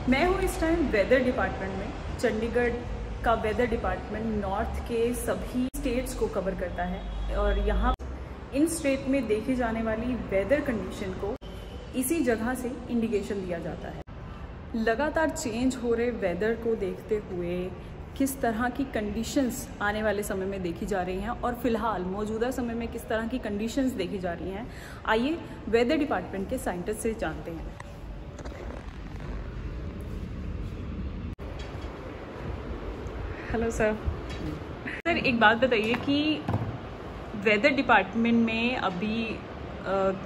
मैं हूँ इस टाइम वेदर डिपार्टमेंट में। चंडीगढ़ का वेदर डिपार्टमेंट नॉर्थ के सभी स्टेट्स को कवर करता है और यहाँ इन स्टेट में देखी जाने वाली वेदर कंडीशन को इसी जगह से इंडिकेशन दिया जाता है। लगातार चेंज हो रहे वेदर को देखते हुए किस तरह की कंडीशंस आने वाले समय में देखी जा रही हैं और फिलहाल मौजूदा समय में किस तरह की कंडीशंस देखी जा रही हैं, आइए वेदर डिपार्टमेंट के साइंटिस्ट से जानते हैं। Hello sir. सर एक बात बताइए कि वेदर डिपार्टमेंट में अभी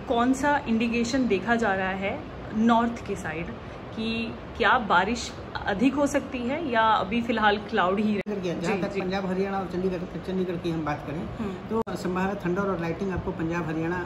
कौन सा इंडिकेशन देखा जा रहा है नॉर्थ की साइड कि क्या बारिश अधिक हो सकती है या अभी फिलहाल क्लाउड ही जहाँ तक पंजाब हरियाणा और चंडीगढ़ की हम बात करें तो संभावित थंडर और लाइटिंग आपको पंजाब हरियाणा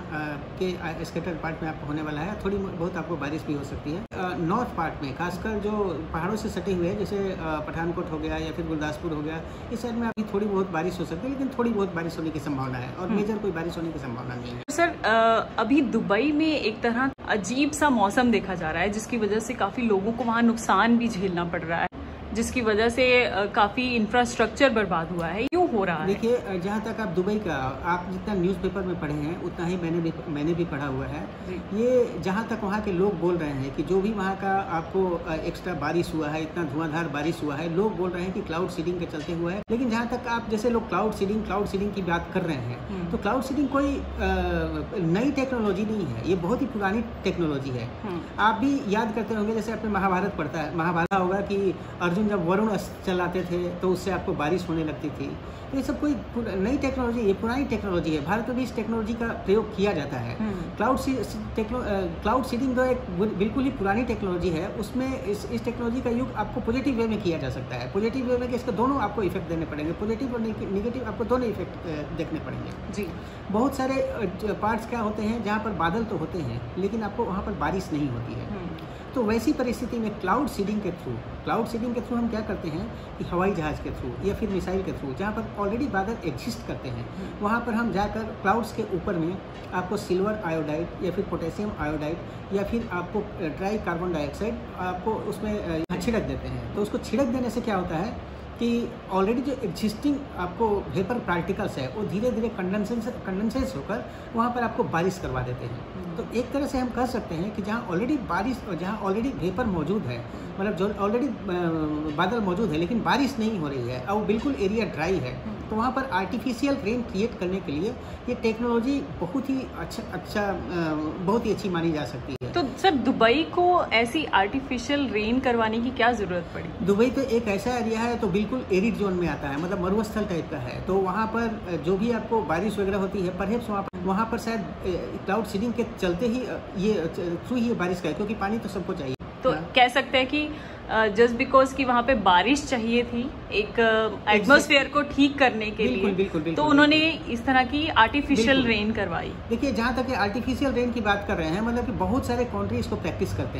के स्केटर पार्ट में आपको होने वाला है। थोड़ी बहुत आपको बारिश भी हो सकती है। नॉर्थ पार्ट में खासकर जो पहाड़ों से सटे हुए हैं जैसे पठानकोट हो गया या फिर गुरदासपुर हो गया, इस साइड में अभी थोड़ी बहुत बारिश हो सकती है, लेकिन थोड़ी बहुत बारिश होने की संभावना है और मेजर कोई बारिश होने की संभावना नहीं है। सर अभी दुबई में एक तरह अजीब सा मौसम देखा जा रहा है जिसकी वजह से काफी लोगों को वहाँ नुकसान भी झेलना पड़ रहा है, जिसकी वजह से काफी इंफ्रास्ट्रक्चर बर्बाद हुआ है। क्यों हो रहा है? देखिए, जहाँ तक आप दुबई का आप जितना न्यूज़पेपर में पढ़े हैं उतना ही मैंने भी पढ़ा हुआ है। ये जहाँ तक वहाँ के लोग बोल रहे हैं कि जो भी वहाँ का आपको एक्स्ट्रा बारिश हुआ है, इतना धुआंधार बारिश हुआ है, लोग बोल रहे हैं कि क्लाउड सीडिंग के चलते हुआ है। लेकिन जहाँ तक आप जैसे लोग क्लाउड सीडिंग की बात कर रहे हैं, तो क्लाउड सीडिंग कोई नई टेक्नोलॉजी नहीं है, ये बहुत ही पुरानी टेक्नोलॉजी है। आप भी याद करते होंगे, जैसे आपने महाभारत पढ़ता है, महाभारत होगा कि अर्जुन जब वरुण चलाते थे तो उससे आपको बारिश होने लगती थी। तो ये सब कोई नई टेक्नोलॉजी, ये पुरानी टेक्नोलॉजी है। भारत में भी इस टेक्नोलॉजी का प्रयोग किया जाता है। क्लाउड सीडिंग जो एक बिल्कुल ही पुरानी टेक्नोलॉजी है, उसमें इस टेक्नोलॉजी का यूज आपको पॉजिटिव वे में किया जा सकता है। पॉजिटिव वे में इसके दोनों आपको इफेक्ट देने पड़ेंगे, पॉजिटिव और नेगेटिव आपको दोनों इफेक्ट देखने पड़ेंगे जी। बहुत सारे पार्ट्स क्या होते हैं जहाँ पर बादल तो होते हैं लेकिन आपको वहाँ पर बारिश नहीं होती है। तो वैसी परिस्थिति में क्लाउड सीडिंग के थ्रू हम क्या करते हैं कि हवाई जहाज़ के थ्रू या फिर मिसाइल के थ्रू, जहाँ पर ऑलरेडी बादल एग्जिस्ट करते हैं, वहाँ पर हम जाकर क्लाउड्स के ऊपर में आपको सिल्वर आयोडाइड या फिर पोटेशियम आयोडाइड या फिर आपको ट्राई कार्बन डाइऑक्साइड आपको उसमें छिड़क देते हैं। तो उसको छिड़क देने से क्या होता है कि ऑलरेडी जो एग्जिस्टिंग आपको वेपर पार्टिकल्स है वो धीरे धीरे कंडेंसेस होकर वहाँ पर आपको बारिश करवा देते हैं। तो एक तरह से हम कह सकते हैं कि जहाँ ऑलरेडी बारिश और जहाँ ऑलरेडी वेपर मौजूद है, मतलब जो ऑलरेडी बादल मौजूद है लेकिन बारिश नहीं हो रही है और बिल्कुल एरिया ड्राई है, तो वहाँ पर आर्टिफिशियल रेन क्रिएट करने के लिए ये टेक्नोलॉजी बहुत ही अच्छी मानी जा सकती है। तो सर दुबई को ऐसी आर्टिफिशियल रेन करवाने की क्या जरूरत पड़ी? दुबई तो एक ऐसा एरिया है तो बिल्कुल एरिड जोन में आता है, मतलब मरुस्थल टाइप का है। तो वहाँ पर जो भी आपको बारिश वगैरह होती है, परहैप्स वहाँ पर शायद क्लाउड सीडिंग के चलते ही ये थ्रू ही बारिश का है, क्योंकि पानी तो सबको चाहिए। तो कह सकते हैं कि जस्ट बिकॉज कि वहाँ पे बारिश चाहिए थी एक एटमॉस्फेयर को ठीक करने के लिए, बिल्कुल, तो उन्होंने इस तरह की आर्टिफिशियल रेन करवाई। देखिए, जहाँ तक आर्टिफिशियल रेन की बात कर रहे हैं, मतलब कि बहुत सारे कंट्री इसको प्रैक्टिस करते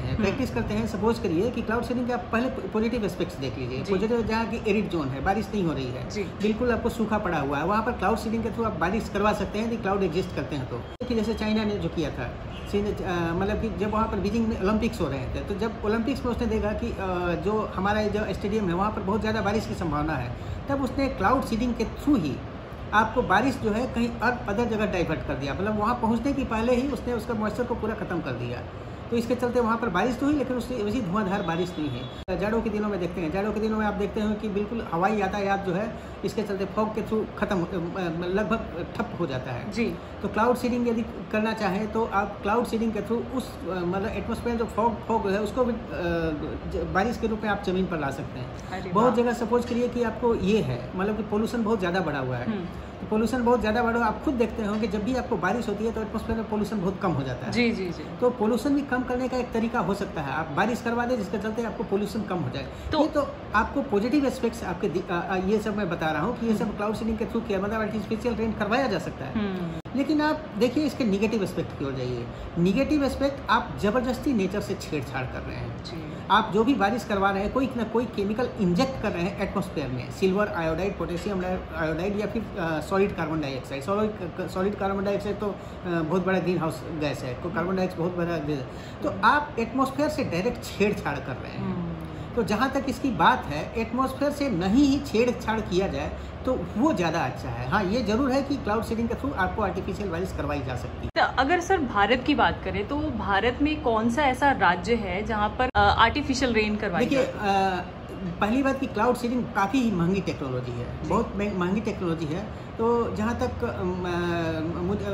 हैं। सपोज करिए कि क्लाउड सीडिंग के आप पहले पॉजिटिव एस्पेक्ट्स देख लीजिए। पॉजिटिव जहाँ की एरिड जोन है, बारिश नहीं हो रही है, बिल्कुल आपको सूखा पड़ा हुआ है, वहाँ पर क्लाउड सीडिंग के थ्रू आप बारिश करवा सकते हैं यदि क्लाउड एग्जिस्ट करते हैं। तो जैसे चाइना ने जो किया था, मतलब कि जब वहाँ पर बीजिंग में ओलंपिक्स हो रहे थे, तो जब ओलंपिक्स में उसने देखा कि जो हमारा जो स्टेडियम है वहाँ पर बहुत ज़्यादा बारिश की संभावना है, तब उसने क्लाउड सीडिंग के थ्रू ही आपको बारिश जो है कहीं अदर जगह डाइवर्ट कर दिया, मतलब वहाँ पहुँचने की पहले ही उसने उसका मॉइस्चर को पूरा खत्म कर दिया। तो इसके चलते वहाँ पर बारिश तो हुई लेकिन उससे वैसी धुआंधार बारिश नहीं है। जाड़ों के दिनों में देखते हैं, जाड़ों के दिनों में आप देखते हैं कि बिल्कुल हवाई यातायात जो है इसके चलते फॉग के थ्रू लगभग ठप हो जाता है जी। तो क्लाउड सीडिंग यदि करना चाहें तो आप क्लाउड सीडिंग के थ्रू उस मतलब एटमॉस्फेयर जो फॉग है उसको भी बारिश के रूप में आप जमीन पर ला सकते हैं। बहुत जगह सपोज करिए कि आपको ये है, मतलब कि पोल्यूशन बहुत ज़्यादा बढ़ा हुआ है, तो पोल्यूशन बहुत ज़्यादा बढ़ा, आप खुद देखते होंगे जब भी आपको बारिश होती है तो एटमॉस्फेयर में पोल्यूशन बहुत कम हो जाता है जी। तो पोल्यूशन भी कम करने का एक तरीका हो सकता है, आप बारिश करवा दें जिसके चलते आपको पोल्यूशन कम हो जाए। तो आपको पॉजिटिव एस्पेक्ट्स आपके ये सब मैं बता रहा हूँ कि ये सब क्लाउड सीडिंग के थ्रू किया, मतलब आर्टिफिशियल रेन करवाया जा सकता है। लेकिन आप देखिए इसके निगेटिव एस्पेक्ट की ओर जाइए। निगेटिव एस्पेक्ट, आप ज़बरदस्ती नेचर से छेड़छाड़ कर रहे हैं। आप जो भी बारिश करवा रहे हैं, कोई ना कोई केमिकल इंजेक्ट कर रहे हैं एटमॉस्फेयर में, सिल्वर आयोडाइड, पोटेशियम आयोडाइड या फिर solid carbon dioxide. Solid carbon dioxide तो बहुत बड़ा ग्रीन हाउस गैस है, तो कार्बन डाइऑक्साइड बहुत बड़ा गैस है। तो आप एटमॉस्फेयर से डायरेक्ट छेड़छाड़ कर रहे हैं। तो जहाँ तक इसकी बात है, एटमॉस्फेयर से नहीं ही छेड़छाड़ किया जाए तो वो ज़्यादा अच्छा है। हाँ, ये जरूर है कि क्लाउड सीडिंग के थ्रू आपको आर्टिफिशियल बारिश करवाई जा सकती है। तो अगर सर भारत की बात करें तो भारत में कौन सा ऐसा राज्य है जहाँ पर आर्टिफिशियल रेन करवाई जाती है? देखिए, पहली बात कि क्लाउड सीडिंग काफ़ी महंगी टेक्नोलॉजी है, बहुत महंगी टेक्नोलॉजी है। तो जहाँ तक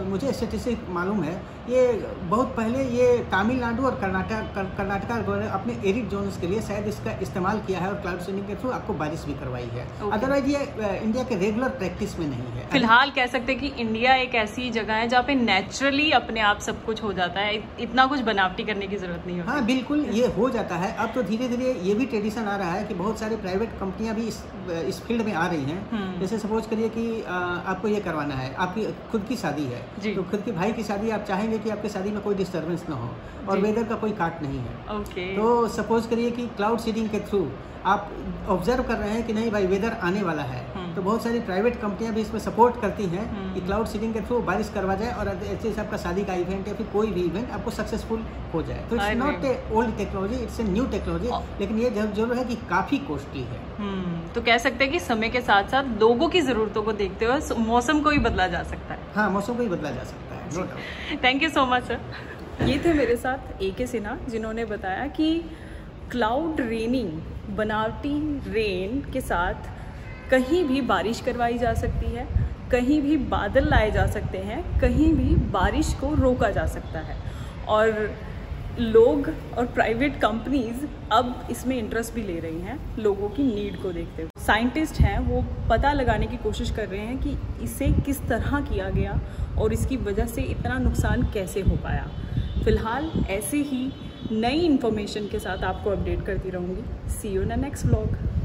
मुझे स्टेटिस्टिक मालूम है, ये बहुत पहले ये तमिलनाडु और कर्नाटका अपने एरिड जोन्स के लिए शायद इसका इस्तेमाल किया है और क्लाउड सीडिंग के थ्रू आपको बारिश भी करवाई है। अदरवाइज ये इंडिया के रेगुलर प्रैक्टिस में नहीं है। फिलहाल कह सकते हैं कि इंडिया एक ऐसी जगह है जहाँ पे नेचुरली अपने आप सब कुछ हो जाता है, इतना कुछ बनावटी करने की जरूरत नहीं होती। हाँ बिल्कुल, ये हो जाता है। अब तो धीरे धीरे ये भी ट्रेडिशन आ रहा है कि बहुत सारे प्राइवेट कंपनियां भी इस फील्ड में आ रही हैं। जैसे सपोज करिए कि आपको ये करवाना है, आपकी खुद की शादी है, तो खुद के भाई की शादी, आप चाहेंगे कि आपकी शादी में कोई डिस्टर्बेंस ना हो और वेदर का कोई काट नहीं है। तो सपोज करिए कि क्लाउड सीडिंग के थ्रू आप ऑब्जर्व कर रहे हैं कि नहीं भाई वेदर आने वाला है, तो बहुत सारी प्राइवेट कंपनियां भी इसमें सपोर्ट करती हैं कि क्लाउड सीडिंग के थ्रू बारिश करवा जाए और ऐसे से आपका शादी का इवेंट या फिर कोई भी इवेंट आपको सक्सेसफुल हो जाए। तो it's not a old technology, it's a new technology, लेकिन ये जरूर है कि काफ़ी कॉस्टली है। तो कह सकते हैं कि समय के साथ साथ लोगों की ज़रूरतों को देखते हुए मौसम को भी बदला जा सकता है। हाँ, मौसम को भी बदला जा सकता है, no doubt. Thank you so much sir. ये थे मेरे साथ AK सिन्हा, जिन्होंने बताया कि क्लाउड रेनिंग, बनावटी रेन के साथ कहीं भी बारिश करवाई जा सकती है, कहीं भी बादल लाए जा सकते हैं, कहीं भी बारिश को रोका जा सकता है। और लोग और प्राइवेट कंपनीज अब इसमें इंटरेस्ट भी ले रही हैं लोगों की नीड को देखते हुए। साइंटिस्ट हैं, वो पता लगाने की कोशिश कर रहे हैं कि इसे किस तरह किया गया और इसकी वजह से इतना नुकसान कैसे हो पाया। फिलहाल ऐसे ही नई इन्फॉर्मेशन के साथ आपको अपडेट करती रहूँगी। See you in the next vlog.